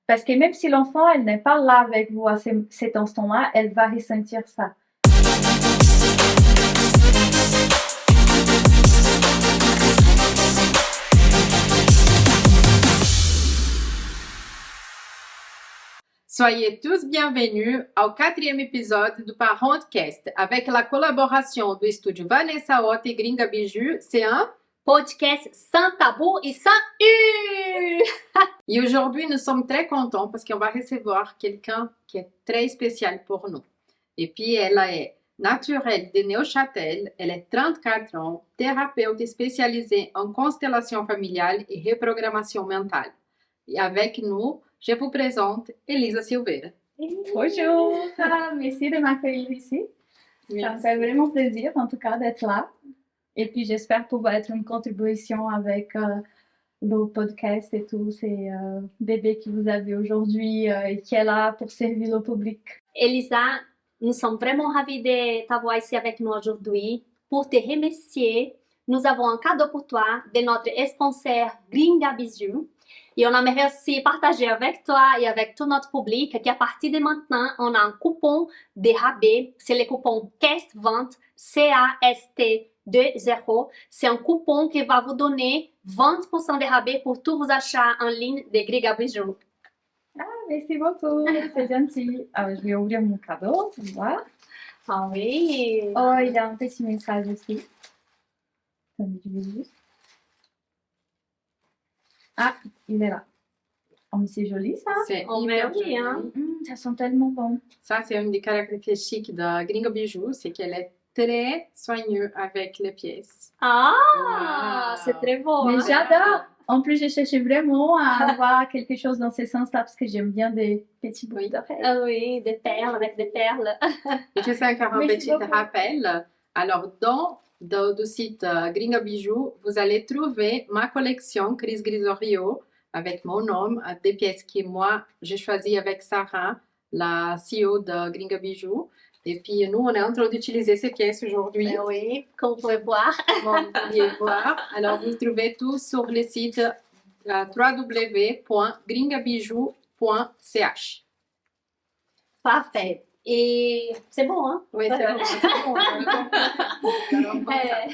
Parce que même si l'enfant, elle n'est pas là avec vous à cet instant-là, elle va ressentir ça. Soyez tous bienvenus au 4e épisode du Parentcast avec la collaboration du estúdio Vanessa Ott et Gringa Bijou. C'est un podcast sans tabou et sans Et aujourd'hui, nous sommes très contents parce qu'on va recevoir quelqu'un qui est très spécial pour nous. Et puis, elle est naturelle de Neuchâtel, elle est 34 ans, thérapeute spécialisée en constellation familiale et reprogrammation mentale. Et avec nous, je vous présente Elisa Silveira. Bonjour, merci de m'accueillir ici. Ça me fait vraiment plaisir, en tout cas, d'être là. Et puis, j'espère pouvoir être une contribution avec le podcast et tous ces bébés que vous avez aujourd'hui et qui est là pour servir le public. Elisa, nous sommes vraiment ravis de t'avoir ici avec nous aujourd'hui. Pour te remercier, nous avons un cadeau pour toi de notre sponsor Gringa Bijou. Et on aimerait aussi partager avec toi et avec tout notre public qu'à partir de maintenant, on a un coupon de rabais. C'est le coupon CAST20, CAST20. C'est un coupon qui va vous donner 20% de rabais pour tous vos achats en ligne de Gringa Bijou. Ah, merci beaucoup, c'est gentil. Je vais ouvrir mon cadeau, tu vois. Ah oui. Oh, il y a un petit message aussi. Ah, il est là. Oh, mais c'est joli ça. C'est Oh, hyper oui, joli. hein. Ça sent tellement bon. Ça, c'est une des caractéristiques de Gringa Bijou, c'est qu'elle est très soigneuse avec les pièces. Ah, Wow. c'est très beau. Mais hein. j'adore. En plus, j'ai cherché vraiment à avoir quelque chose dans ce sens-là parce que j'aime bien des petits bruits d'oreilles. Ah oui, des perles avec des perles. Et je fais encore un Merci petit beaucoup. rappel. Alors, dans le site Gringa Bijou, vous allez trouver ma collection Chris Grisorio avec mon nom, des pièces que moi, j'ai choisies avec Sarah, la CEO de Gringa Bijou. Et puis, nous, on est en train d'utiliser ces pièces aujourd'hui. Ah oui, comme vous pouvez voir. Comme vous pouvez voir. Alors, vous trouvez tout sur le site www.gringabijou.ch. Parfait. Et c'est bon, hein? Oui, c'est bon. C'est bon. Ouais.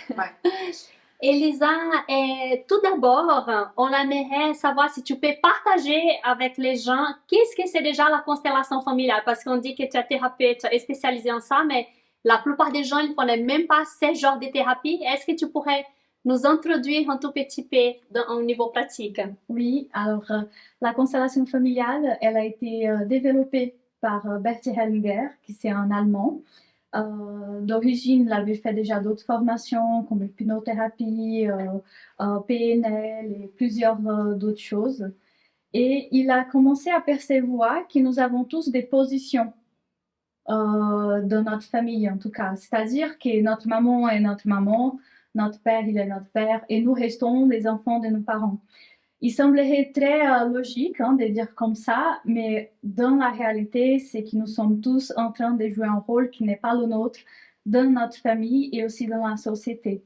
Elisa, tout d'abord, on aimerait savoir si tu peux partager avec les gens qu'est-ce que c'est déjà la constellation familiale, parce qu'on dit que tu es thérapeute spécialisée en ça, mais la plupart des gens ne connaissent même pas ce genre de thérapie. Est-ce que tu pourrais nous introduire un tout petit peu au niveau pratique? Oui, alors la constellation familiale, elle a été développée par Bertie Hellinger, qui c'est un Allemand. D'origine, il avait fait déjà d'autres formations comme l'hypnothérapie, PNL et plusieurs d'autres choses. Et il a commencé à percevoir que nous avons tous des positions dans notre famille, en tout cas. C'est-à-dire que notre maman est notre maman, notre père, il est notre père, et nous restons les enfants de nos parents. Il semblerait très logique de dire comme ça, mais dans la réalité, c'est que nous sommes tous en train de jouer un rôle qui n'est pas le nôtre dans notre famille et aussi dans la société.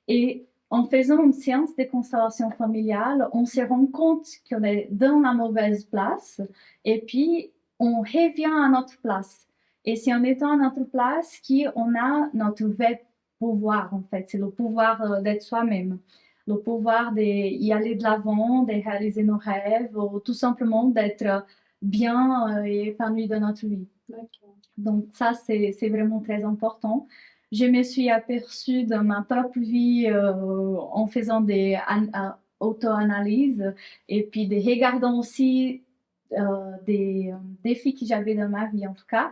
Et en faisant une séance de constellation familiale, on se rend compte qu'on est dans la mauvaise place et puis on revient à notre place. Et c'est en étant à notre place qu'on a notre vrai pouvoir, en fait. C'est le pouvoir d'être soi-même. Le pouvoir d'y aller de l'avant, de réaliser nos rêves, ou tout simplement d'être bien et épanoui dans notre vie. D'accord. Donc ça, c'est vraiment très important. Je me suis aperçue dans ma propre vie en faisant des auto-analyses et puis de regardant aussi des défis que j'avais dans ma vie, en tout cas,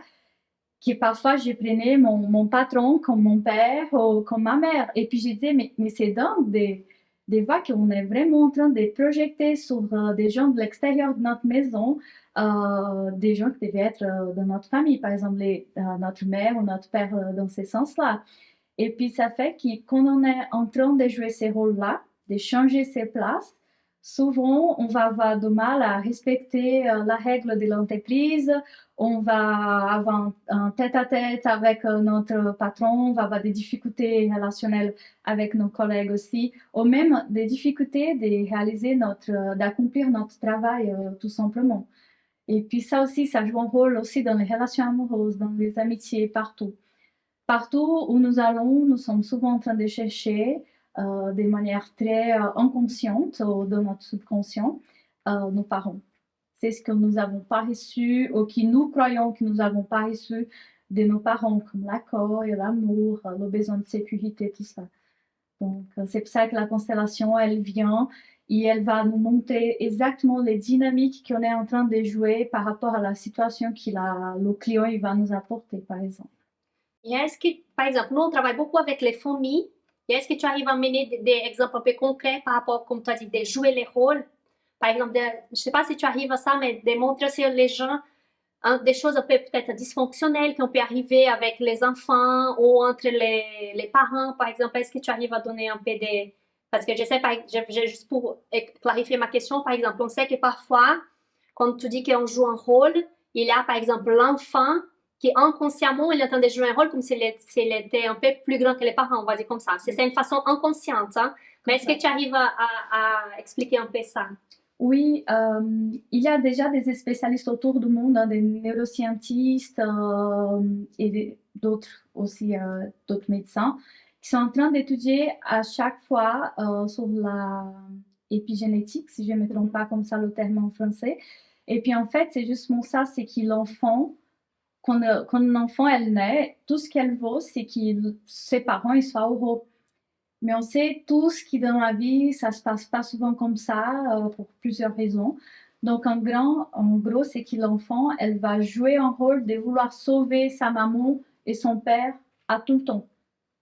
que parfois je prenais mon patron comme mon père ou comme ma mère. Et puis je disais, mais c'est dingue des fois qu'on est vraiment en train de projeter sur des gens de l'extérieur de notre maison, des gens qui devaient être de notre famille, par exemple notre mère ou notre père dans ce sens-là. Et puis ça fait que quand on est en train de jouer ces rôles-là, de changer ses places, souvent on va avoir du mal à respecter la règle de l'entreprise, on va avoir un tête-à-tête avec notre patron, on va avoir des difficultés relationnelles avec nos collègues aussi, ou même des difficultés de réaliser d'accomplir notre travail tout simplement. Et puis ça aussi, ça joue un rôle aussi dans les relations amoureuses, dans les amitiés, partout. Partout où nous allons, nous sommes souvent en train de chercher de manière très inconsciente ou dans notre subconscient nos parents. C'est ce que nous n'avons pas reçu ou que nous croyons que nous n'avons pas reçu de nos parents, comme l'accueil, l'amour, le besoin de sécurité, tout ça. Donc, c'est pour ça que la constellation, elle vient et elle va nous montrer exactement les dynamiques qu'on est en train de jouer par rapport à la situation que le client il va nous apporter, par exemple. Et est-ce que, par exemple, nous, on travaille beaucoup avec les familles. Et est-ce que tu arrives à mener des exemples un peu concrets par rapport, comme tu as dit, de jouer les rôles? Par exemple, je ne sais pas si tu arrives à ça, mais de montrer sur les gens des choses un peu peut-être dysfonctionnelles qui ont pu arriver avec les enfants ou entre les parents, par exemple. Est-ce que tu arrives à donner un peu des... Parce que je sais, juste pour clarifier ma question, par exemple, on sait que parfois, quand tu dis qu'on joue un rôle, il y a par exemple l'enfant qui inconsciemment, il est en train de jouer un rôle comme s'il était un peu plus grand que les parents, on va dire comme ça. C'est une façon inconsciente, hein? Mais est-ce que tu arrives à expliquer un peu ça? Oui, il y a déjà des spécialistes autour du monde, des neuroscientistes et d'autres aussi, d'autres médecins, qui sont en train d'étudier à chaque fois sur la épigénétique, si je ne me trompe pas comme ça le terme en français. Et puis en fait, c'est justement ça, c'est que l'enfant, quand un enfant elle naît, tout ce qu'elle veut, c'est que ses parents ils soient heureux. Mais on sait tous que dans la vie, ça se passe pas souvent comme ça, pour plusieurs raisons. Donc, en gros, c'est que l'enfant, elle va jouer un rôle de vouloir sauver sa maman et son père à tout le temps.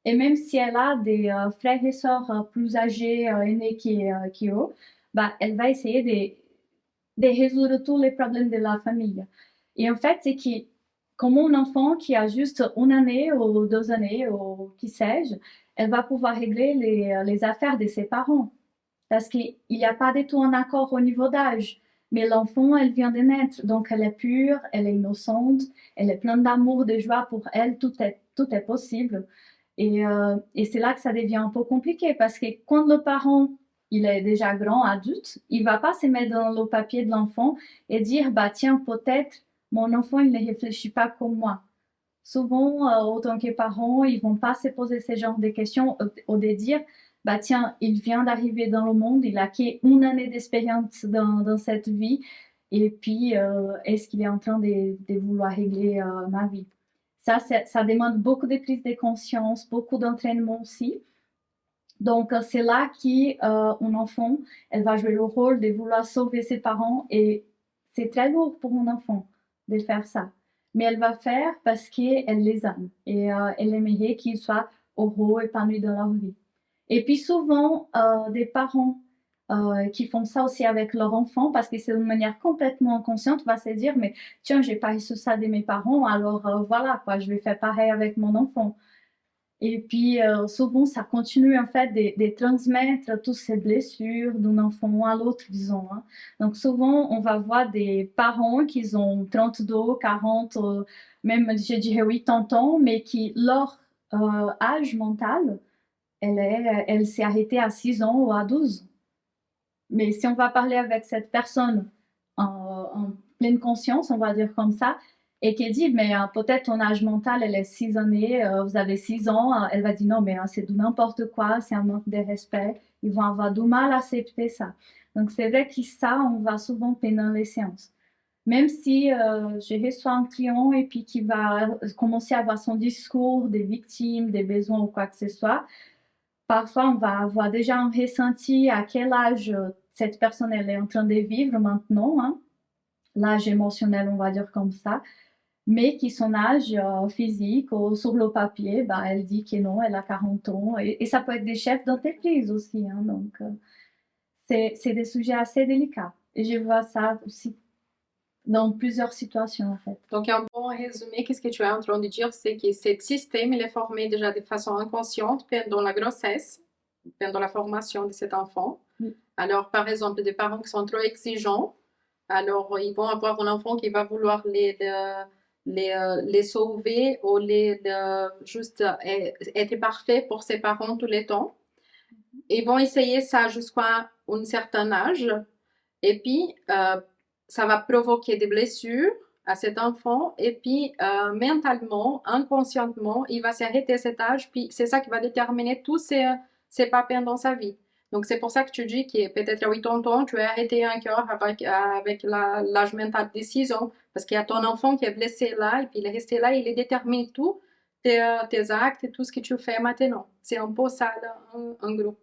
Et même si elle a des frères et sœurs plus âgés, aînés qu'eux, bah, elle va essayer de résoudre tous les problèmes de la famille. Et en fait, c'est que comme un enfant qui a juste une année ou 2 années ou qui sais-je, elle va pouvoir régler les affaires de ses parents. Parce qu'il n'y a pas du tout un accord au niveau d'âge. Mais l'enfant, elle vient de naître, donc elle est pure, elle est innocente, elle est pleine d'amour, de joie pour elle, tout est possible. Et c'est là que ça devient un peu compliqué parce que quand le parent il est déjà grand adulte, il va pas se mettre dans le papier de l'enfant et dire bah tiens peut-être mon enfant il ne réfléchit pas comme moi. Souvent, autant que parents, ils vont pas se poser ce genre de questions ou de dire bah tiens il vient d'arriver dans le monde, il a qu'une année d'expérience dans cette vie et puis est-ce qu'il est en train de vouloir régler ma vie? Ça demande beaucoup de prise de conscience, beaucoup d'entraînement aussi. Donc, c'est là qu'un enfant, elle va jouer le rôle de vouloir sauver ses parents et c'est très lourd pour un enfant de faire ça. Mais elle va faire parce qu'elle les aime et elle aimerait qu'ils soient heureux, épanouis dans leur vie. Et puis souvent, des parents qui font ça aussi avec leur enfant parce que c'est d'une manière complètement inconsciente, va se dire, mais tiens, j'ai pas reçu ça de mes parents, alors voilà, quoi, je vais faire pareil avec mon enfant. Et puis, souvent, ça continue en fait de transmettre toutes ces blessures d'un enfant à l'autre, disons. Hein. Donc, souvent, on va voir des parents qui ont 32, 40, même, je dirais 80 ans, mais qui, leur âge mental, elle s'est arrêtée à 6 ans ou à 12. Mais si on va parler avec cette personne en pleine conscience, on va dire comme ça, et qui dit, mais peut-être ton âge mental, elle est 6 années, vous avez 6 ans, elle va dire non, mais c'est du n'importe quoi, c'est un manque de respect, ils vont avoir du mal à accepter ça. Donc c'est vrai que ça, on va souvent pendant les séances. Même si je reçois un client et puis qui va commencer à avoir son discours des victimes, des besoins ou quoi que ce soit, parfois on va avoir déjà un ressenti à quel âge cette personne elle est en train de vivre maintenant, hein, l'âge émotionnel, on va dire comme ça, mais qui son âge physique ou sur le papier, bah, elle dit que non, elle a 40 ans. Et ça peut être des chefs d'entreprise aussi. Hein, donc, c'est des sujets assez délicats. Et je vois ça aussi dans plusieurs situations, en fait. Donc, un bon résumé, qu'est-ce que tu es en train de dire, c'est que ce système, il est formé déjà de façon inconsciente pendant la grossesse, pendant la formation de cet enfant. Oui. Alors, par exemple, des parents qui sont trop exigeants, alors ils vont avoir un enfant qui va vouloir les sauver ou juste être parfait pour ses parents tout le temps. Ils vont essayer ça jusqu'à un certain âge. Et puis, ça va provoquer des blessures à cet enfant et puis mentalement, inconscientement, il va s'arrêter à cet âge, puis c'est ça qui va déterminer tous ses papins dans sa vie. Donc c'est pour ça que tu dis que peut-être à 80 ans, tu as arrêté un cœur avec l'âge mental de 6 ans, parce qu'il y a ton enfant qui est blessé là, et puis il est resté là, et il détermine tout, tes actes et tout ce que tu fais maintenant. C'est un peu ça, là, en gros.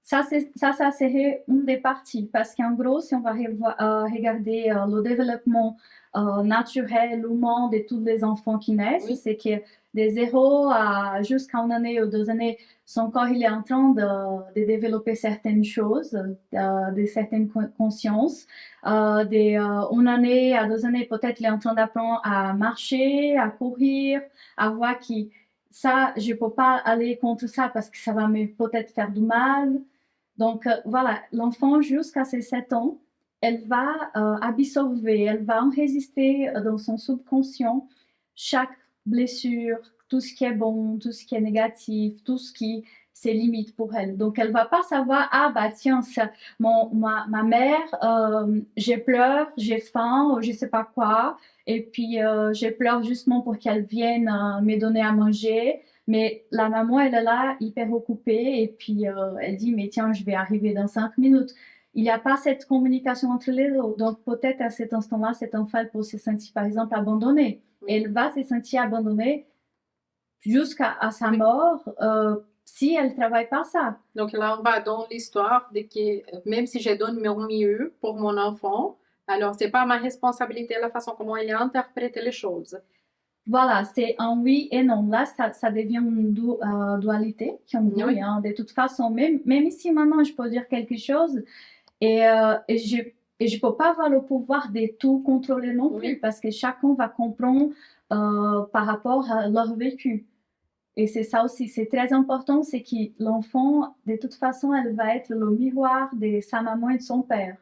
Ça serait une des parties, parce qu'en gros, si on va regarder le développement naturel, humain de tous les enfants qui naissent, Oui. c'est que de 0 jusqu'à 1 année ou 2 années, son corps il est en train de développer certaines choses, de certaines consciences. De 1 année à 2 années, peut-être il est en train d'apprendre à marcher, à courir, à voir qui ça, je ne peux pas aller contre ça parce que ça va me peut-être faire du mal. Donc voilà, l'enfant jusqu'à ses 7 ans, elle va absorber, elle va enregistrer dans son subconscient chaque blessure, tout ce qui est bon, tout ce qui est négatif, tout ce qui c'est limite pour elle. Donc elle va pas savoir, ah bah tiens, ma mère, j'ai pleure, j'ai faim, ou je sais pas quoi, et puis je pleure justement pour qu'elle vienne me donner à manger. Mais la maman, elle est là, hyper occupée, et puis elle dit, mais tiens, je vais arriver dans 5 minutes. Il n'y a pas cette communication entre les deux. Donc peut-être à cet instant-là, cet enfant peut se sentir, par exemple, abandonné. Oui. Elle va se sentir abandonnée jusqu'à sa Oui. mort si elle ne travaille pas ça. Donc là, on va dans l'histoire de que même si je donne mon mieux pour mon enfant, alors c'est pas ma responsabilité la façon comment il a interprété les choses. Voilà, c'est un oui et non. Là, ça devient une dualité, comme on dit, Oui. hein. De toute façon, même ici maintenant, je peux dire quelque chose et je peux pas avoir le pouvoir de tout contrôler non plus, Oui. parce que chacun va comprendre par rapport à leur vécu. Et c'est ça aussi, c'est très important, c'est que l'enfant, de toute façon, elle va être le miroir de sa maman et de son père.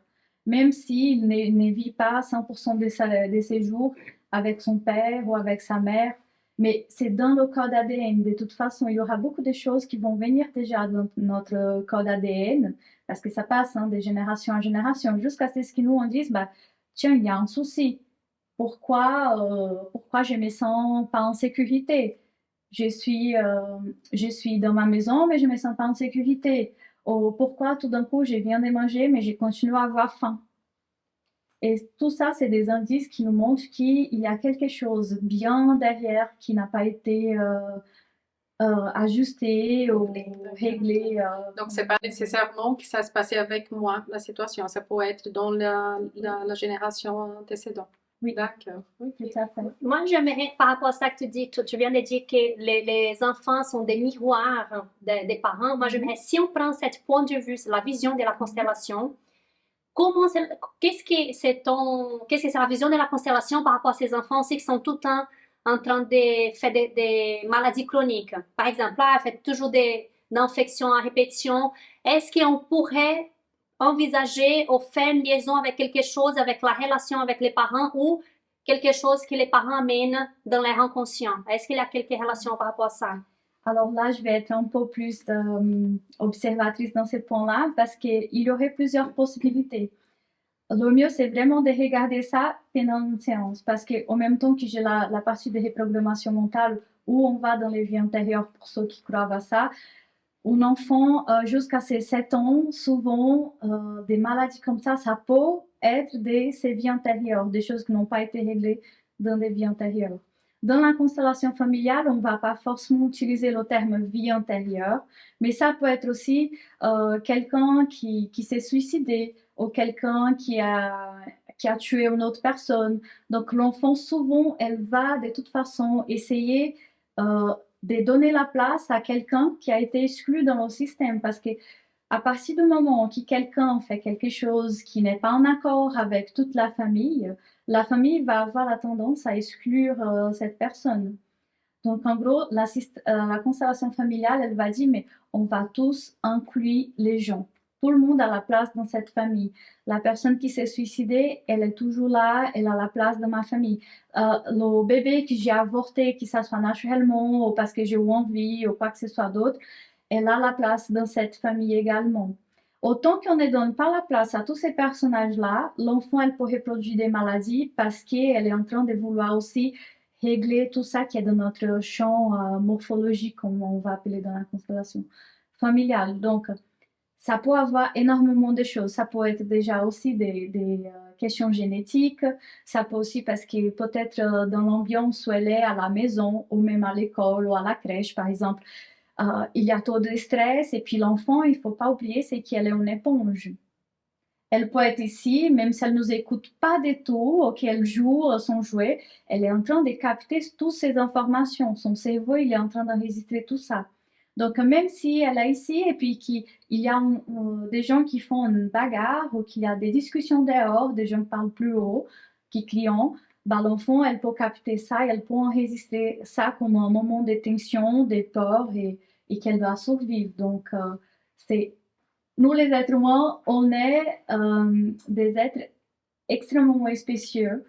Même s'il ne vit pas 100% de ses jours avec son père ou avec sa mère, mais c'est dans le code ADN. De toute façon, il y aura beaucoup de choses qui vont venir déjà dans notre code ADN, parce que ça passe de génération en génération, jusqu'à ce qu'ils nous disent, bah, tiens, il y a un souci. Pourquoi je me sens pas en sécurité? Je suis dans ma maison, mais je me sens pas en sécurité. Ou pourquoi tout d'un coup, je viens de manger, mais je continue à avoir faim. Et tout ça, c'est des indices qui nous montrent qu'il y a quelque chose bien derrière qui n'a pas été ajusté ou réglé. Donc c'est pas nécessairement que ça se passait avec moi, la situation. Ça peut être dans la génération antécédente. Oui, D'accord. tout à fait. Moi, j'aimerais, par rapport à ça que tu dis, tu viens de dire que les enfants sont des miroirs des parents. Moi, j'aimerais, si on prend ce point de vue, la vision de la constellation, qu'est-ce que c'est la vision de la constellation par rapport à ces enfants aussi qui sont tout le temps en train de faire des maladies chroniques? Par exemple, là, elle fait toujours des infections à répétition. Est-ce qu'on pourrait envisager ou faire une liaison avec quelque chose, avec la relation avec les parents ou quelque chose que les parents amènent dans leur inconscient? Est-ce qu'il y a quelques relations par rapport à ça? Alors là, je vais être un peu plus observatrice dans ce point-là parce qu'il y aurait plusieurs possibilités. Le mieux, c'est vraiment de regarder ça pendant une séance parce qu'en même temps que j'ai la partie de reprogrammation mentale où on va dans les vies antérieures pour ceux qui croient à ça, un enfant jusqu'à ses 7 ans, souvent, des maladies comme ça peut être de ses vies antérieures, des choses qui n'ont pas été réglées dans des vies antérieures. Dans la constellation familiale, on ne va pas forcément utiliser le terme vie antérieure, mais ça peut être aussi quelqu'un qui s'est suicidé ou quelqu'un qui a tué une autre personne. Donc l'enfant, souvent, elle va de toute façon essayer de donner la place à quelqu'un qui a été exclu dans le système, parce que à partir du moment où quelqu'un fait quelque chose qui n'est pas en accord avec toute la famille va avoir la tendance à exclure cette personne. Donc en gros, la constellation familiale, elle va dire, mais on va tous inclure les gens. Tout le monde a la place dans cette famille. La personne qui s'est suicidée, elle est toujours là, elle a la place dans ma famille. Le bébé que j'ai avorté, que ça soit naturellement ou parce que j'ai eu envie ou quoi que ce soit d'autre, elle a la place dans cette famille également. Autant qu'on ne donne pas la place à tous ces personnages-là, l'enfant, elle pourrait produire des maladies parce qu'elle est en train de vouloir aussi régler tout ça qui est dans notre champ morphologique, comme on va appeler dans la constellation familiale. Donc, ça peut avoir énormément de choses. Ça peut être déjà aussi des questions génétiques. Ça peut aussi parce que peut-être dans l'ambiance où elle est à la maison ou même à l'école ou à la crèche, par exemple, il y a trop de stress. Et puis l'enfant, il ne faut pas oublier, c'est qu'elle est une éponge. Elle peut être ici, même si elle ne nous écoute pas du tout, ou qu'elle joue son jouet, elle est en train de capter toutes ces informations. Son cerveau, il est en train d'enregistrer tout ça. Donc, même si elle est ici et puis qu'il y a des gens qui font une bagarre ou qu'il y a des discussions dehors, des gens qui parlent plus haut, qui crient, bah, l'enfant, elle peut capter ça et elle peut enregistrer ça comme un moment de tension, de peur et qu'elle doit survivre. Donc, c'est nous, les êtres humains, on est des êtres extrêmement spécieux.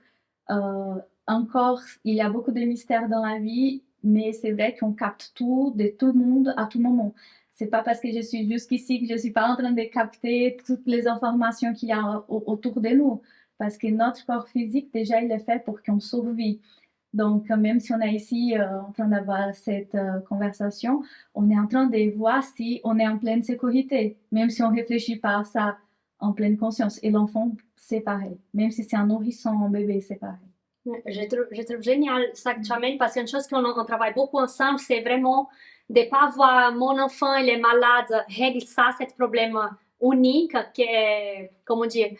Encore, il y a beaucoup de mystères dans la vie, mais c'est vrai qu'on capte tout de tout le monde à tout moment. C'est pas parce que je suis jusqu'ici que je suis pas en train de capter toutes les informations qu'il y a autour de nous. Parce que notre corps physique, déjà, il est fait pour qu'on survive. Donc, même si on est ici en train d'avoir cette conversation, on est en train de voir si on est en pleine sécurité, même si on ne réfléchit pas à ça en pleine conscience. Et l'enfant, c'est pareil. Même si c'est un nourrisson, un bébé, c'est pareil. Je trouve génial ça que tu amènes parce qu'une chose qu'on travaille beaucoup ensemble, c'est vraiment de ne pas voir mon enfant, il est malade, règle ça, ce problème unique qui est, comment dire,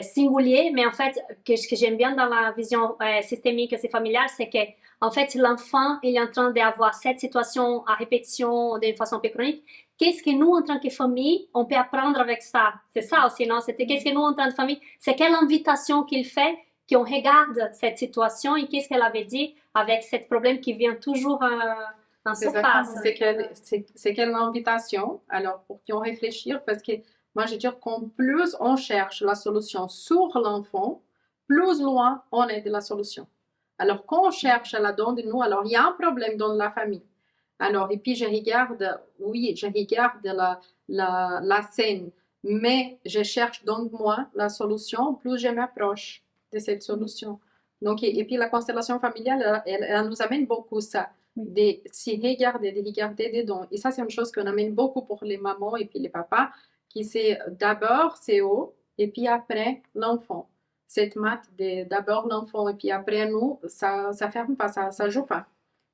singulier, mais en fait, ce que j'aime bien dans la vision systémique et familiale, c'est que en fait, l'enfant, il est en train d'avoir cette situation à répétition d'une façon peu chronique. Qu'est-ce que nous, en tant que famille, on peut apprendre avec ça? C'est ça aussi, non? C'était qu'est-ce que nous, en tant que famille, c'est quelle invitation qu'il fait qu'on regarde cette situation et qu'est-ce qu'elle avait dit avec ce problème qui vient toujours en surface. C'est quelle invitation, alors pour qu'on réfléchisse, parce que moi je veux dire qu'en plus on cherche la solution sur l'enfant, plus loin on est de la solution. Alors quand on cherche là-dedans de nous, alors il y a un problème dans la famille. Alors, et puis je regarde la scène, mais je cherche donc moi la solution, plus je m'approche de cette solution. Donc, et puis la constellation familiale, elle nous amène beaucoup ça, de s'y regarder, de regarder dedans. Et ça, c'est une chose qu'on amène beaucoup pour les mamans et puis les papas, qui c'est d'abord c'est eux, et puis après l'enfant. Cette maths de d'abord l'enfant et puis après nous, ça ferme pas, ça joue pas.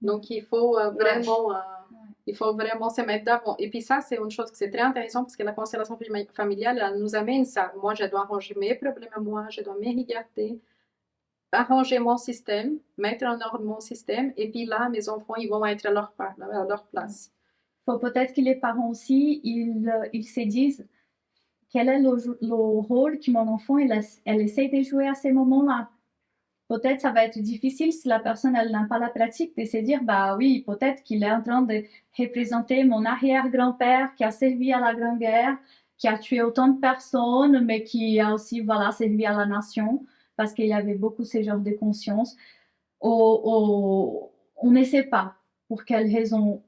Donc, il faut vraiment se mettre d'avant. Et puis ça, c'est une chose qui c'est très intéressant parce que la constellation familiale, elle nous amène ça. Moi, je dois arranger mes problèmes à moi, je dois me regarder, arranger mon système, mettre en ordre mon système. Et puis là, mes enfants, ils vont être à leur place. Faut peut-être que les parents aussi, ils se disent quel est le rôle que mon enfant, elle essaie de jouer à ces moments-là. Peut-être ça va être difficile si la personne elle n'a pas la pratique de se dire bah oui, peut-être qu'il est en train de représenter mon arrière-grand-père qui a servi à la Grande Guerre, qui a tué autant de personnes, mais qui a aussi voilà servi à la nation parce qu'il y avait beaucoup ce genre de conscience. On ne sait pas pour quelle raison,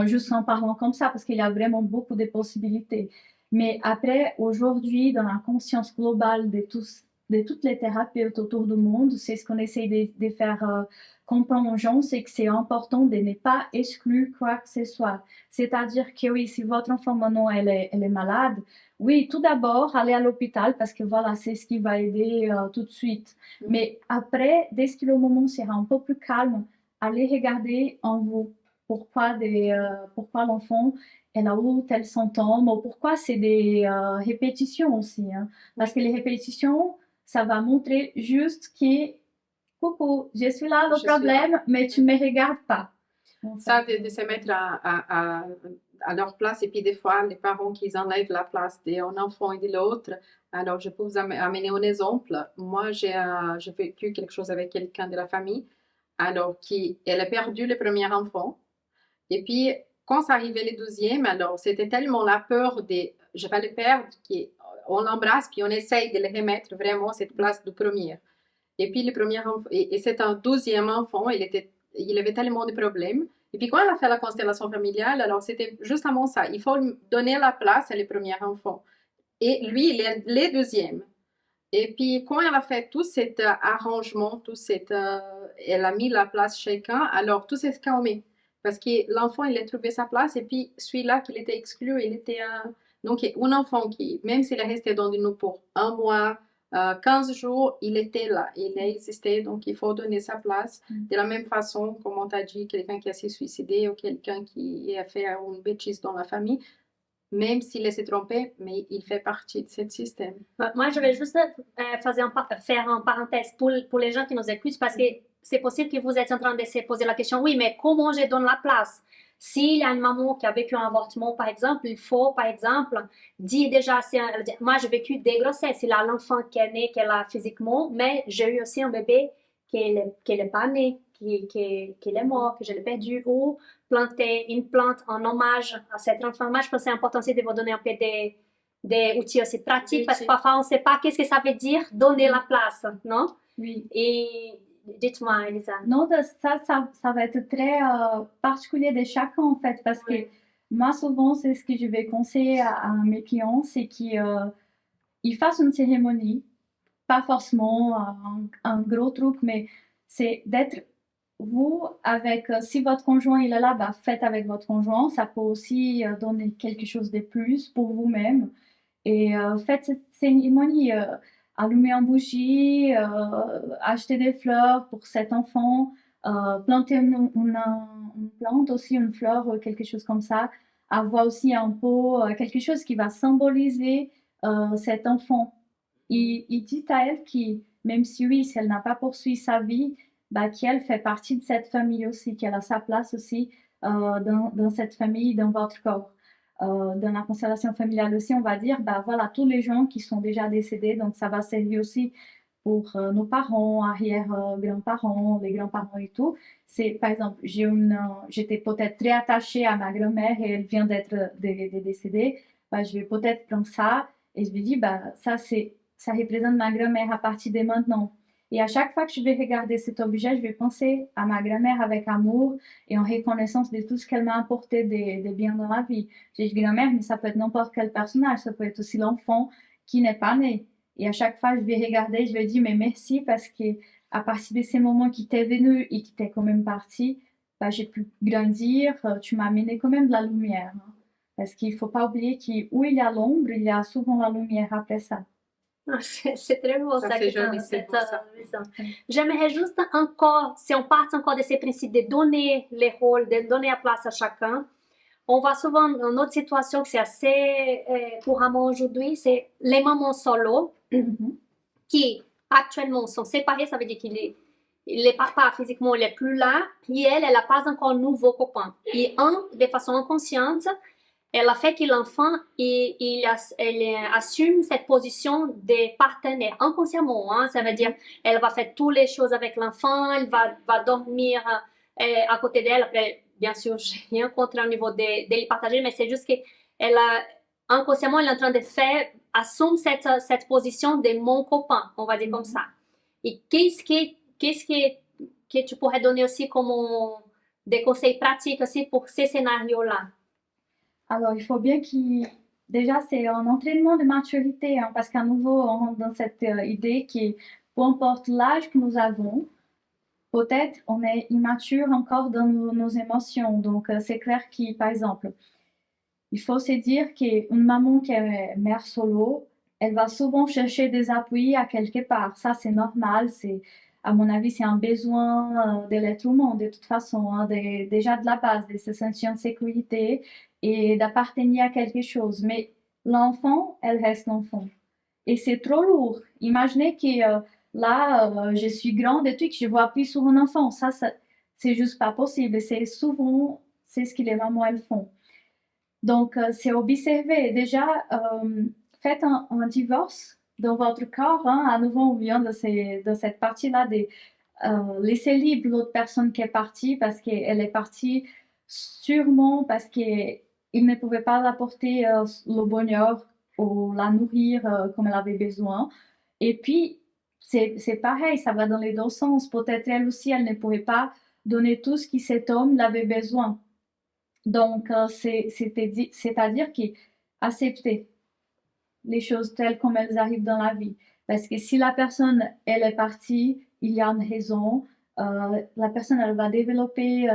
juste en parlant comme ça, parce qu'il y a vraiment beaucoup de possibilités. Mais après, aujourd'hui, dans la conscience globale de toutes les thérapeutes autour du monde, c'est ce qu'on essaie de faire comprendre aux gens, c'est que c'est important de ne pas exclure quoi que ce soit. C'est-à-dire que oui, si votre enfant maintenant elle est malade, oui, tout d'abord, aller à l'hôpital parce que voilà, c'est ce qui va aider tout de suite. Mais après, dès que le moment sera un peu plus calme, allez regarder en vous pourquoi l'enfant elle a eu tel symptôme, ou pourquoi c'est des répétitions aussi. Hein. Parce que les répétitions, ça va montrer juste que coucou, je suis là, le problème, mais tu ne me regardes pas. Ça, de se mettre à leur place, et puis des fois, les parents qui enlèvent la place d'un enfant et de l'autre. Alors, je peux vous amener un exemple. Moi, j'ai vécu quelque chose avec quelqu'un de la famille, alors elle a perdu le premier enfant. Et puis, quand ça arrivait le deuxième, alors c'était tellement la peur de je vais le perdre qu'on l'embrasse puis on essaye de le remettre vraiment à cette place du premier. Et puis le premier enfant, et c'est un deuxième enfant, il avait tellement de problèmes. Et puis quand elle a fait la constellation familiale, alors c'était justement ça. Il faut donner la place à le premier enfant. Et lui, il est le deuxième. Et puis, quand elle a fait tout cet arrangement, elle a mis la place chacun, alors tout s'est calmé. Parce que l'enfant, il a trouvé sa place, et puis celui-là qui était exclu, il était un... Donc, un enfant qui, même s'il est resté dans nous pour un mois, 15 jours, il était là, il a existé, donc il faut donner sa place. De la même façon, comme on t'a dit, quelqu'un qui a s'est suicidé ou quelqu'un qui a fait une bêtise dans la famille, même s'il s'est trompé, mais il fait partie de ce système. Moi, je vais juste faire un parenthèse pour les gens qui nous écoutent, parce que c'est possible que vous êtes en train de se poser la question, oui, mais comment je donne la place? S'il y a une maman qui a vécu un avortement, par exemple, il faut, par exemple, dire déjà, moi, j'ai vécu des grossesses. Il y a l'enfant qui est né, qui est là physiquement, mais j'ai eu aussi un bébé qui n'est pas né, qui est mort, que je l'ai perdu, ou planter une plante en hommage à cet enfant. Moi, je pense que c'est important aussi de vous donner un peu des outils aussi pratiques, parce que parfois, on ne sait pas qu'est-ce que ça veut dire donner la place, non? Oui. Et dites-moi, Elisa. Non, ça va être très particulier de chacun, en fait, parce que moi, souvent, c'est ce que je vais conseiller à mes clients, c'est qu'ils fassent une cérémonie, pas forcément un gros truc, mais c'est d'être vous avec, si votre conjoint il est là, bah, faites avec votre conjoint, ça peut aussi donner quelque chose de plus pour vous-même. Et faites cette cérémonie, allumez une bougie, achetez des fleurs pour cet enfant, plantez une plante aussi, une fleur, quelque chose comme ça. Avoir aussi un pot, quelque chose qui va symboliser cet enfant. Il dit à elle que même si oui, si elle n'a pas poursuivi sa vie, bah, qu'elle fait partie de cette famille aussi, qu'elle a sa place aussi dans cette famille, dans votre corps. Dans la constellation familiale aussi, on va dire, bah voilà, tous les gens qui sont déjà décédés, donc ça va servir aussi pour nos parents, arrière-grands-parents, les grands-parents et tout. C'est, par exemple, j'étais peut-être très attachée à ma grand-mère et elle vient d'être décédée. Bah, je vais peut-être prendre ça et je me dis, bah, ça représente ma grand-mère à partir de maintenant. Et à chaque fois que je vais regarder cet objet, je vais penser à ma grand-mère avec amour et en reconnaissance de tout ce qu'elle m'a apporté de bien dans la vie. J'ai dit grand-mère, mais ça peut être n'importe quel personnage, ça peut être aussi l'enfant qui n'est pas né. Et à chaque fois, je vais regarder, je vais dire, mais merci parce que à partir de ces moments qui t'est venu et qui t'est quand même parti, bah, j'ai pu grandir, tu m'as amené quand même de la lumière. Hein. Parce qu'il ne faut pas oublier qu'où il y a l'ombre, il y a souvent la lumière après ça. C'est très beau ça. C'est joli, c'est beau ça. J'aimerais juste encore, si on part encore de ces principes de donner les rôles, de donner la place à chacun, on voit souvent dans notre situation que c'est assez couramment aujourd'hui, c'est les mamans solo qui actuellement sont séparées, ça veut dire qu'il est le papa physiquement il n'est plus là, et elle n'a pas encore un nouveau copain. Et de façon inconsciente, elle a fait que l'enfant elle assume cette position de partenaire inconsciemment. Hein, ça veut dire elle va faire toutes les choses avec l'enfant, elle va dormir à côté d'elle. Après, bien sûr, j'ai rien contre un niveau de les partager, mais c'est juste qu'elle a inconsciemment elle est en train de faire assume cette position de mon copain, on va dire comme ça. Et qu'est-ce que tu pourrais donner aussi comme des conseils pratiques aussi pour ces scénarios-là? Alors, il faut bien déjà, c'est un entraînement de maturité, hein, parce qu'à nouveau, on rentre dans cette idée qui, peu importe l'âge que nous avons, peut-être on est immature encore dans nos émotions. Donc, c'est clair que, par exemple, il faut se dire qu'une maman qui est mère solo, elle va souvent chercher des appuis à quelque part. Ça, c'est normal. À mon avis, c'est un besoin de l'être humain, de toute façon, hein, déjà de la base, de se sentir en sécurité et d'appartenir à quelque chose. Mais l'enfant, elle reste l'enfant. Et c'est trop lourd. Imaginez que là, je suis grande et tout, que je vois plus sur un enfant. Ça c'est juste pas possible. C'est souvent, c'est ce que les mamans, elles font. Donc, c'est observer. Déjà, faites un divorce dans votre corps. Hein. À nouveau, on vient de cette partie-là de laisser libre l'autre personne qui est partie parce qu'elle est partie sûrement parce qu'il ne pouvait pas apporter le bonheur ou la nourrir comme elle avait besoin. Et puis, c'est pareil, ça va dans les deux sens. Peut-être elle aussi, elle ne pouvait pas donner tout ce que cet homme avait besoin. Donc, c'est-à-dire qu'accepter. les choses telles comme elles arrivent dans la vie. Parce que si la personne, elle est partie, il y a une raison. La personne, elle va développer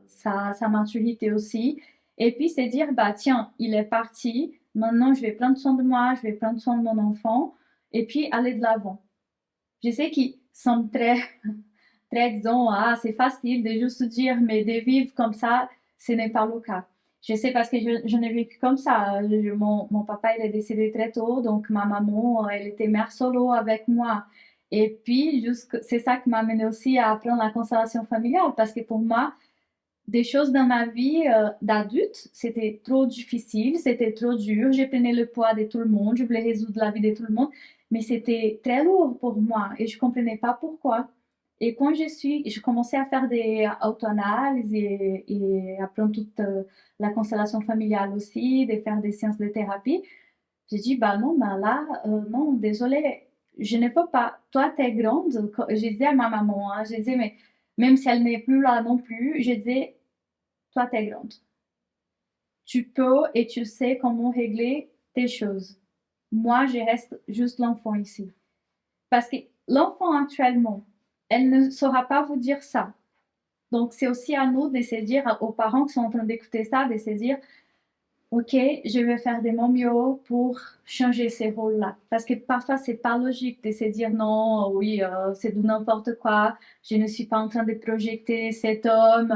sa maturité aussi. Et puis, c'est dire, bah tiens, il est parti, maintenant je vais prendre soin de moi, je vais prendre soin de mon enfant, et puis aller de l'avant. Je sais qu'ils sont très, disons, ah, c'est facile de juste dire, mais de vivre comme ça, ce n'est pas le cas. Je sais parce que je n'ai vécu comme ça. Mon papa, il est décédé très tôt, donc ma maman, elle était mère solo avec moi. Et puis, c'est ça qui m'a amené aussi à apprendre la constellation familiale, parce que pour moi, des choses dans ma vie d'adulte, c'était trop difficile, c'était trop dur. Je prenais le poids de tout le monde, je voulais résoudre la vie de tout le monde, mais c'était très lourd pour moi et je comprenais pas pourquoi. Et quand je commençais à faire des auto-analyses et apprendre toute la constellation familiale aussi, de faire des séances de thérapie, j'ai dit, bah non, bah là, non, désolé, je ne peux pas. Toi, t'es grande. Je disais à ma maman, hein, je disais, mais même si elle n'est plus là non plus, je disais, toi, t'es grande. Tu peux et tu sais comment régler tes choses. Moi, je reste juste l'enfant ici. Parce que l'enfant actuellement, elle ne saura pas vous dire ça. Donc, c'est aussi à nous de se dire, aux parents qui sont en train d'écouter ça, de se dire, OK, je vais faire de mon mieux pour changer ces rôles-là. Parce que parfois, c'est pas logique de se dire non, oui, c'est de n'importe quoi. Je ne suis pas en train de projeter cet homme,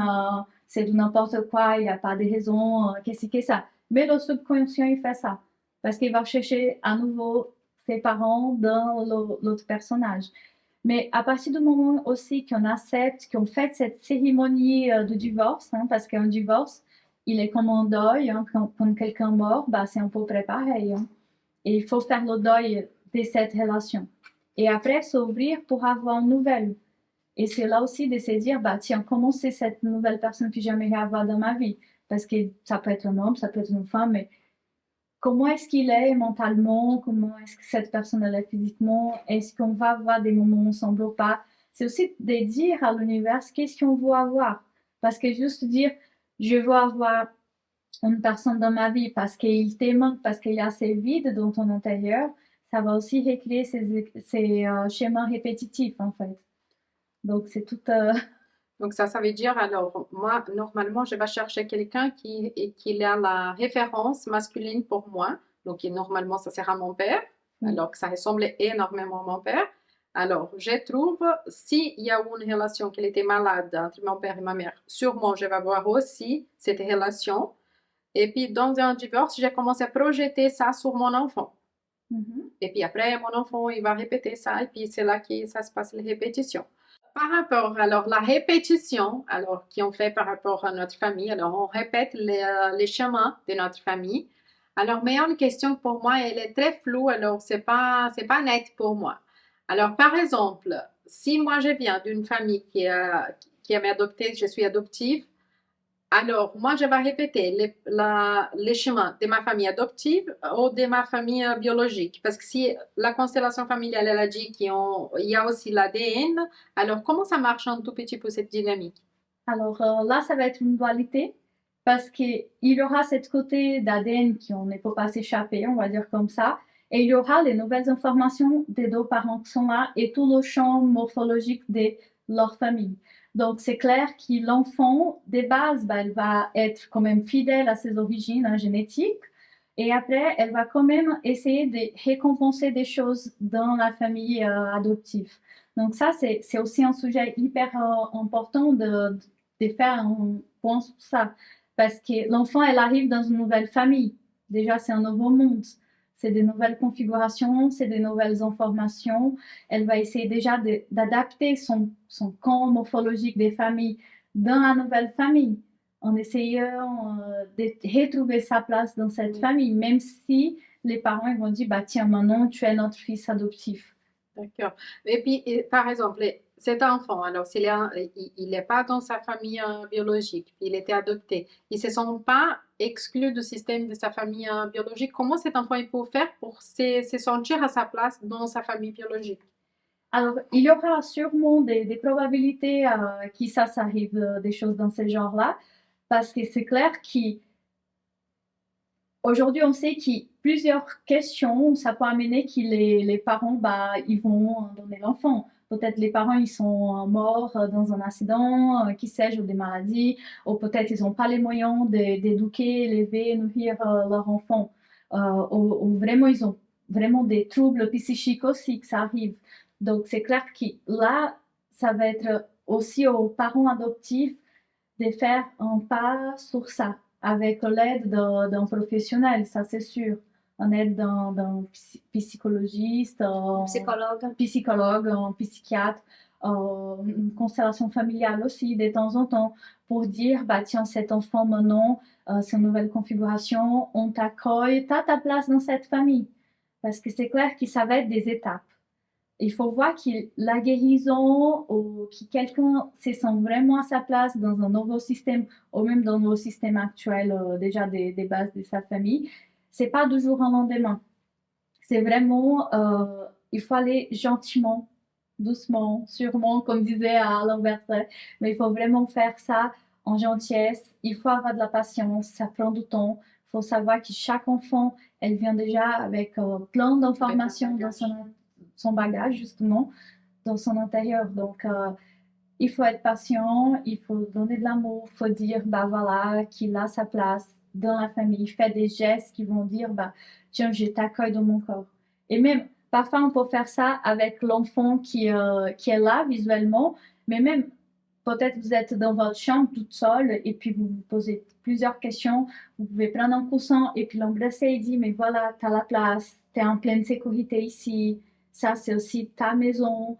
c'est de n'importe quoi, il n'y a pas de raison, qu'est-ce que c'est ça. Mais le subconscient, il fait ça. Parce qu'il va chercher à nouveau ses parents dans l'autre personnage. Mais à partir du moment aussi qu'on accepte, qu'on fait cette cérémonie de divorce, hein, parce qu'un divorce, il est comme un deuil, hein, quand quelqu'un meurt, bah, c'est un peu pareil. Hein. Et il faut faire le deuil de cette relation. Et après, s'ouvrir pour avoir une nouvelle. Et c'est là aussi de se dire, bah, tiens, comment c'est cette nouvelle personne que j'aimerais avoir dans ma vie? Parce que ça peut être un homme, ça peut être une femme, mais comment est-ce qu'il est mentalement? Comment est-ce que cette personne est physiquement? Est-ce qu'on va avoir des moments ensemble ou pas? C'est aussi de dire à l'univers qu'est-ce qu'on veut avoir. Parce que juste dire, je veux avoir une personne dans ma vie parce qu'il te manque, parce qu'il y a ces vides dans ton intérieur, ça va aussi recréer ces schémas répétitifs en fait. Donc c'est tout. Donc ça veut dire, alors moi, normalement, je vais chercher quelqu'un qui a la référence masculine pour moi. Donc normalement, ça sera mon père, alors que ça ressemble énormément à mon père. Alors, je trouve, s'il y a une relation qui était malade entre mon père et ma mère, sûrement je vais voir aussi cette relation. Et puis, dans un divorce, j'ai commencé à projeter ça sur mon enfant. Et puis après, mon enfant, il va répéter ça. Et puis, c'est là que ça se passe, les répétitions. Par rapport, alors, la répétition, alors, qu'on fait par rapport à notre famille, alors, on répète les chemins de notre famille. Alors, mais une question pour moi, elle est très floue, alors, c'est pas net pour moi. Alors, par exemple, si moi, je viens d'une famille qui a adopté, je suis adoptive, alors, moi, je vais répéter les chemins de ma famille adoptive ou de ma famille biologique. Parce que si la constellation familiale, elle a dit qu'il y a aussi l'ADN, alors comment ça marche un tout petit peu cette dynamique? Alors là, ça va être une dualité parce qu'il y aura cette côté d'ADN qu'on ne peut pas s'échapper, on va dire comme ça. Et il y aura les nouvelles informations des deux parents qui sont là et tout le champ morphologique de leur famille. Donc, c'est clair que l'enfant, de base, bah, elle va être quand même fidèle à ses origines génétiques. Et après, elle va quand même essayer de récompenser des choses dans la famille adoptive. Donc ça, c'est aussi un sujet hyper important de faire un point sur ça. Parce que l'enfant, elle arrive dans une nouvelle famille. Déjà, c'est un nouveau monde. C'est des nouvelles configurations, c'est des nouvelles informations. Elle va essayer déjà d'adapter son camp morphologique des familles dans la nouvelle famille, en essayant de retrouver sa place dans cette famille, même si les parents ils vont dire, bah tiens, maintenant tu es notre fils adoptif. D'accord. Et puis, par exemple, cet enfant, alors il n'est pas dans sa famille biologique, il était adopté, il ne se sent pas exclu du système de sa famille biologique. Comment cet enfant il peut faire pour se sentir à sa place dans sa famille biologique? Alors, il y aura sûrement des probabilités que ça s'arrive des choses dans ce genre-là, parce que c'est clair aujourd'hui, on sait que plusieurs questions, ça peut amener que les parents, ils vont donner l'enfant. Peut-être les parents, ils sont morts dans un accident, qui sais-je, ou des maladies, ou peut-être ils n'ont pas les moyens d'éduquer, élever, nourrir leur enfant. Ou vraiment, ils ont vraiment des troubles psychiques aussi, que ça arrive. Donc, c'est clair que là, ça va être aussi aux parents adoptifs de faire un pas sur ça, avec l'aide d'un professionnel, ça c'est sûr. En aide d'un psychologiste, Psychologue. un psychiatre, une constellation familiale aussi de temps en temps pour dire, tiens, cet enfant maintenant, c'est une nouvelle configuration, on t'accueille, t'as ta place dans cette famille. Parce que c'est clair que ça va être des étapes. Il faut voir que la guérison ou que quelqu'un se sent vraiment à sa place dans un nouveau système ou même dans le système actuel déjà des bases de sa famille, c'est pas du jour au lendemain. C'est vraiment, il faut aller gentiment, doucement, sûrement, comme disait Alain Berset, mais il faut vraiment faire ça en gentillesse. Il faut avoir de la patience, ça prend du temps. Il faut savoir que chaque enfant, elle vient déjà avec plein d'informations dans son bagage, justement, dans son intérieur. Donc, il faut être patient, il faut donner de l'amour, il faut dire, voilà, qu'il a sa place dans la famille, fait des gestes qui vont dire, tiens, je t'accueille dans mon corps. Et même, parfois, on peut faire ça avec l'enfant qui est là visuellement, mais même, peut-être vous êtes dans votre chambre toute seule et puis vous vous posez plusieurs questions. Vous pouvez prendre un coussin et puis l'embrasser et dire, mais voilà, tu as la place, tu es en pleine sécurité ici, ça c'est aussi ta maison,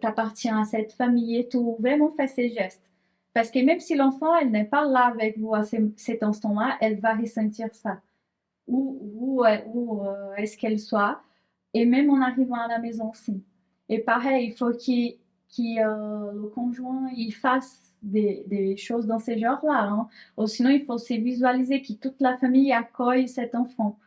t'appartiens à cette famille et tout. Vraiment faire ces gestes. Parce que même si l'enfant, elle n'est pas là avec vous à cet instant-là, elle va ressentir ça. Où est-ce qu'elle soit. Et même en arrivant à la maison aussi. Et pareil, il faut le conjoint il fasse des choses dans ces genres-là. Hein. Ou sinon, il faut se visualiser que toute la famille accueille cet enfant.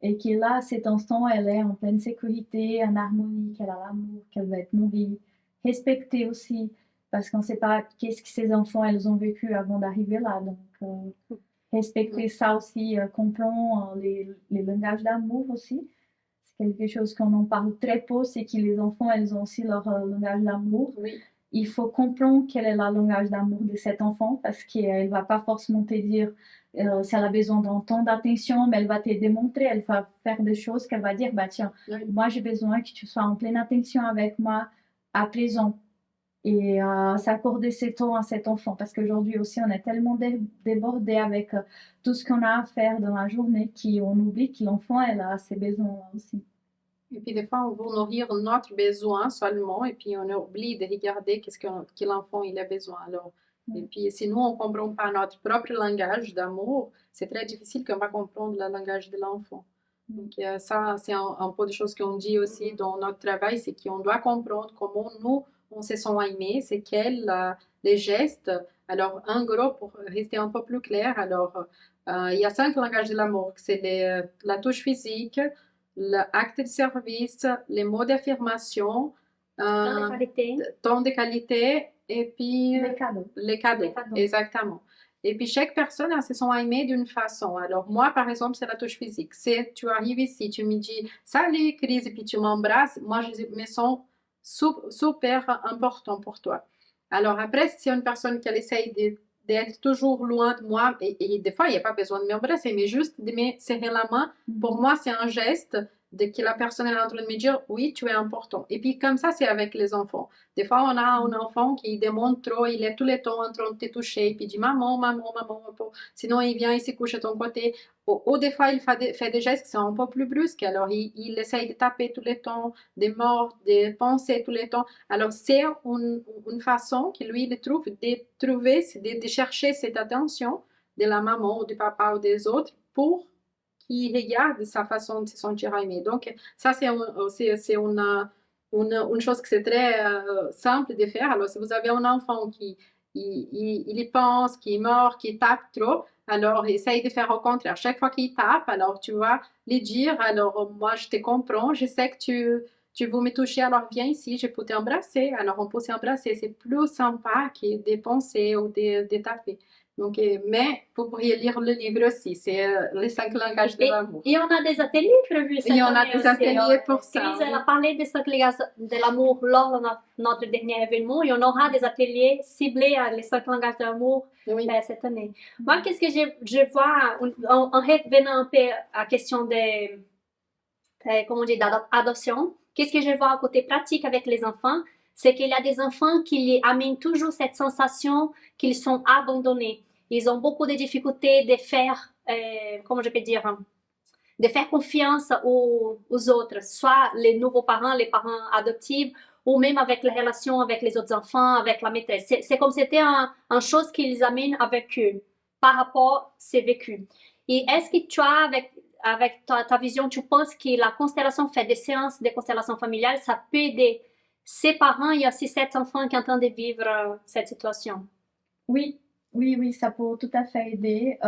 Et que là, cet instant, elle est en pleine sécurité, en harmonie, qu'elle a l'amour, qu'elle va être nourrie, respectée aussi, parce qu'on ne sait pas qu'est-ce que ces enfants, elles ont vécu avant d'arriver là. Donc, respecter ça aussi, comprendre les langages d'amour aussi. C'est quelque chose qu'on en parle très peu, c'est que les enfants, elles ont aussi leur langage d'amour. Oui. Il faut comprendre quel est le langage d'amour de cet enfant, parce qu'elle ne va pas forcément te dire si elle a besoin d'un temps d'attention, mais elle va te démontrer, elle va faire des choses qu'elle va dire, tiens, moi j'ai besoin que tu sois en pleine attention avec moi à présent. Et s'accorder ces temps à cet enfant, parce qu'aujourd'hui aussi on est tellement débordé avec tout ce qu'on a à faire dans la journée qu'on oublie que l'enfant elle a ses besoins aussi. Et puis des fois, on veut nourrir notre besoin seulement, et puis on oublie de regarder qu'est-ce que l'enfant il a besoin. Alors, et puis si nous, on ne comprend pas notre propre langage d'amour, c'est très difficile qu'on va comprendre le langage de l'enfant. Donc ça, c'est un peu de choses qu'on dit aussi dans notre travail, c'est qu'on doit comprendre comment nous, on se sent aimés, c'est quels les gestes. Alors, en gros, pour rester un peu plus clair, alors, il y a 5 langages de l'amour, c'est la touche physique, l'acte de service, les mots d'affirmation, temps de qualité et puis les cadeaux. Exactement. Et puis chaque personne a se sent aimée d'une façon. Alors moi, par exemple, c'est la touche physique. Si tu arrives ici, tu me dis « Salut Chris » et puis tu m'embrasses, moi je me sens super important pour toi. Alors après, si une personne qui essaye d'être toujours loin de moi, et des fois, il n'y a pas besoin de m'embrasser, mais juste de me serrer la main, pour moi, c'est un geste de que la personne est en train de me dire oui, tu es important. Et puis comme ça, c'est avec les enfants. Des fois, on a un enfant qui demande trop, il est tout le temps en train de te toucher, puis il dit maman, maman, maman. Sinon, il vient, il se couche à ton côté. Ou des fois, il fait des gestes qui sont un peu plus brusques. Alors, il essaye de taper tout le temps, de mordre, de penser tout le temps. Alors, c'est une façon que lui, il trouve de trouver, de chercher cette attention de la maman ou du papa ou des autres pour qui regarde sa façon de se sentir aimé. Donc, ça, c'est une chose que c'est très simple de faire. Alors, si vous avez un enfant qui il y pense, qui mord, qui tape trop, alors essaye de faire au contraire. Chaque fois qu'il tape, alors tu vas lui dire, alors moi, je te comprends, je sais que tu veux me toucher, alors viens ici, je peux t'embrasser. Alors, on peut s'embrasser. C'est plus sympa que de penser ou de taper. Donc, mais vous pourriez lire le livre aussi, c'est Les 5 langages de l'amour. Et on a des ateliers prévus cette Et on a année des aussi. ateliers pour ça. Chris, elle a parlé des 5 langages de l'amour lors de notre dernier événement et on aura des ateliers ciblés à les 5 langages de l'amour Oui. cette année. Moi, qu'est-ce que je vois, en revenant un peu à la question comment on dit, d'adoption, qu'est-ce que je vois à côté pratique avec les enfants, c'est qu'il y a des enfants qui amènent toujours cette sensation qu'ils sont abandonnés. Ils ont beaucoup de difficultés de faire, comment je peux dire, de faire confiance aux autres, soit les nouveaux parents, les parents adoptifs, ou même avec les relations avec les autres enfants, avec la maîtresse. C'est comme si c'était une chose qu'ils amènent avec eux par rapport à ces vécus. Et est-ce que tu as, avec ta vision, tu penses que la constellation fait des séances de constellation familiale, ça peut aider ces parents et aussi cet enfant qui est en train de vivre cette situation? Oui, oui, ça peut tout à fait aider.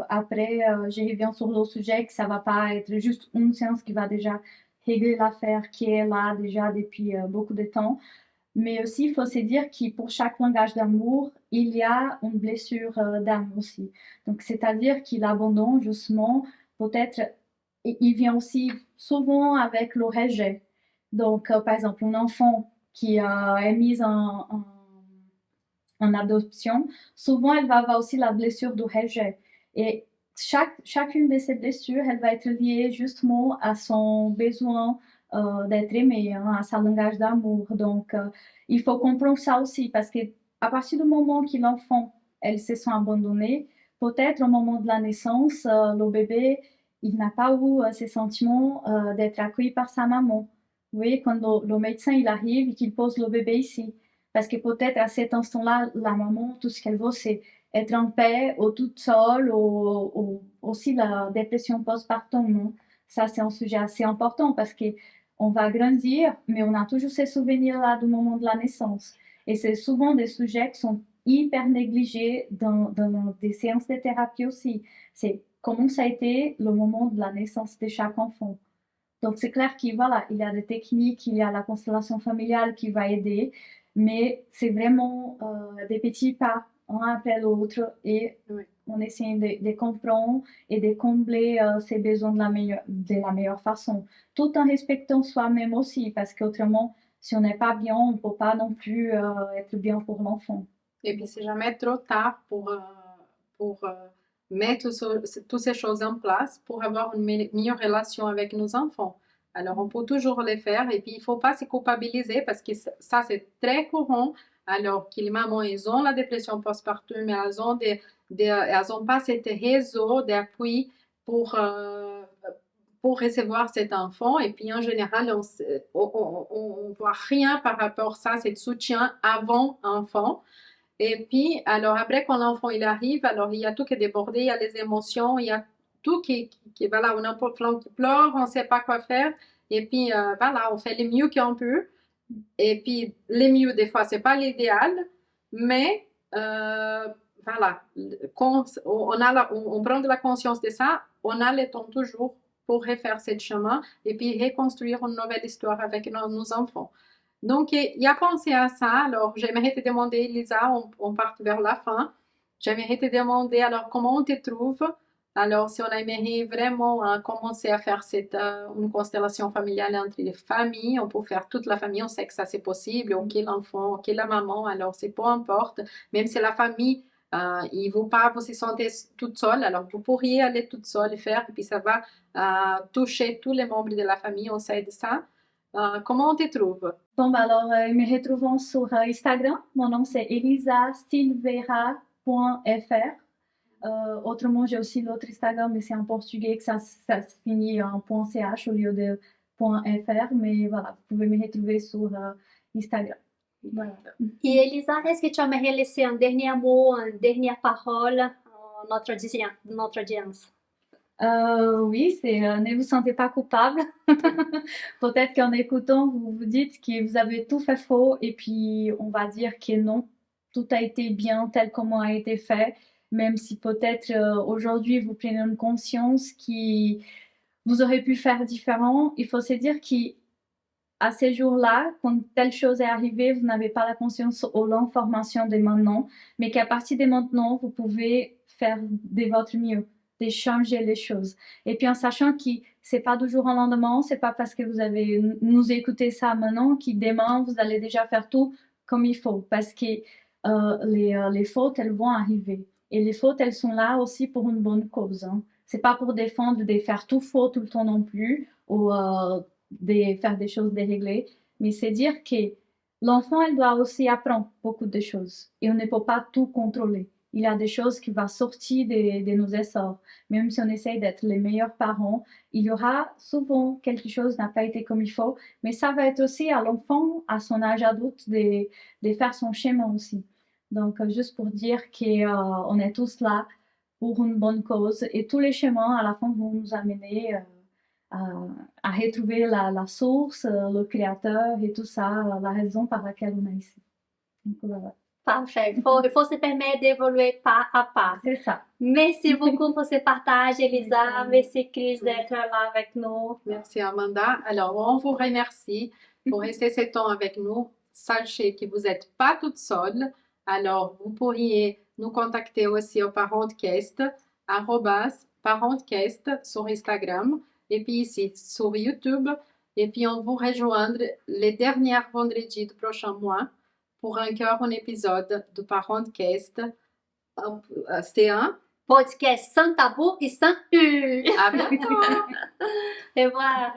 Après, je reviens sur le sujet que ça va pas être juste une séance qui va déjà régler l'affaire qui est là déjà depuis beaucoup de temps. Mais aussi, il faut se dire que pour chaque langage d'amour, il y a une blessure d'âme aussi. Donc, c'est-à-dire que l'abandon, justement, peut-être, il vient aussi souvent avec le rejet. Donc, par exemple, un enfant qui est mis en adoption, souvent elle va avoir aussi la blessure du rejet. Et chacune de ces blessures, elle va être liée justement à son besoin d'être aimé, hein, à son langage d'amour. Donc, il faut comprendre ça aussi parce que à partir du moment que l'enfant, elle se sent abandonnée, peut-être au moment de la naissance, le bébé, il n'a pas eu ces sentiments d'être accueilli par sa maman. Vous voyez, quand le médecin il arrive et qu'il pose le bébé ici, parce que peut-être à cet instant-là, la maman, tout ce qu'elle veut, c'est être en paix, ou toute seule, ou aussi la dépression postpartum. Non? Ça, c'est un sujet assez important parce que on va grandir, mais on a toujours ces souvenirs-là du moment de la naissance. Et c'est souvent des sujets qui sont hyper négligés dans des séances de thérapie aussi. C'est comment ça a été le moment de la naissance de chaque enfant. Donc, c'est clair qu'il voilà, il y a des techniques, il y a la constellation familiale qui va aider, mais c'est vraiment des petits pas, un après l'autre, et Oui. on essaie de comprendre et de combler ses besoins de la meilleure façon, tout en respectant soi-même aussi, parce qu'autrement, si on n'est pas bien, on ne peut pas non plus être bien pour l'enfant. Et puis, c'est jamais trop tard pour mettre toutes ces choses en place pour avoir une meilleure relation avec nos enfants. Alors, on peut toujours les faire et puis il ne faut pas se culpabiliser parce que ça, c'est très courant. Alors que les mamans, elles ont la dépression postpartum, mais elles n'ont pas cet réseau d'appui pour recevoir cet enfant. Et puis, en général, on ne voit rien par rapport à ça, cet soutien avant enfant. Et puis, alors après, quand l'enfant il arrive, alors il y a tout qui est débordé, il y a les émotions, il y a tout voilà, on a un enfant qui pleure, on ne sait pas quoi faire. Et puis, voilà, on fait le mieux qu'on peut. Et puis, le mieux, des fois, c'est pas l'idéal, mais voilà, quand on prend de la conscience de ça, on a le temps toujours pour refaire ce chemin et puis reconstruire une nouvelle histoire avec nos enfants. Donc, il y a pensé à ça. Alors, j'aimerais te demander, Lisa, on part vers la fin. J'aimerais te demander, alors, comment on te trouve? Alors, si on aimerait vraiment commencer à faire une constellation familiale entre les familles, on peut faire toute la famille, on sait que ça c'est possible, ok l'enfant, ok la maman, alors c'est peu importe, même si la famille, il ne veut pas vous se sentez toute seule, alors vous pourriez aller toute seule faire, et puis ça va toucher tous les membres de la famille, on sait de ça. Comment on te trouve? Bon, bah alors, me retrouvons sur Instagram. Mon nom, c'est elisasilveira.fr. Autrement, j'ai aussi l'autre Instagram, mais c'est en portugais que ça se finit en .ch au lieu de .fr. Mais voilà, vous pouvez me retrouver sur Instagram. Voilà. Et Elisa, est-ce que tu aimerais laisser un dernier mot, une dernière parole à notre audience? Oui, c'est ne vous sentez pas coupable. Peut-être qu'en écoutant, vous vous dites que vous avez tout fait faux et puis on va dire que non, tout a été bien tel comment a été fait, même si peut-être aujourd'hui vous prenez une conscience qui vous aurez pu faire différent. Il faut se dire que à ces jours-là, quand telle chose est arrivée, vous n'avez pas la conscience ou l'information de maintenant, mais qu'à partir de maintenant, vous pouvez faire de votre mieux, de changer les choses. Et puis en sachant que c'est pas du jour au lendemain, c'est pas parce que vous avez nous écouté ça maintenant que demain vous allez déjà faire tout comme il faut, parce que les fautes elles vont arriver. Et les fautes elles sont là aussi pour une bonne cause. Hein. C'est pas pour défendre de faire tout faux tout le temps non plus ou de faire des choses déréglées, mais c'est dire que l'enfant elle doit aussi apprendre beaucoup de choses et on ne peut pas tout contrôler. Il y a des choses qui vont sortir de nos essors. Même si on essaye d'être les meilleurs parents, il y aura souvent quelque chose qui n'a pas été comme il faut, mais ça va être aussi à l'enfant, à son âge adulte, de faire son chemin aussi. Donc, juste pour dire qu'on est tous là pour une bonne cause et tous les chemins à la fin vont nous amener à retrouver la source, le créateur et tout ça, la raison par laquelle on est ici. Donc, voilà. Parfait. Il faut se permettre d'évoluer pas à pas. C'est ça. Merci beaucoup pour ce partage, Elisa. Merci, Chris, d'être là avec nous. Merci, Amanda. Alors, on vous remercie pour rester ce temps avec nous. Sachez que vous n'êtes pas toute seule. Alors, vous pourriez nous contacter aussi au Parentcast, @Parentcast sur Instagram, et puis ici sur YouTube. Et puis, on vous rejoindre les derniers vendredis du prochain mois pour encore un épisode du Parentcast. C'est un Podcast sans tabou et sans U. À bientôt. Au revoir.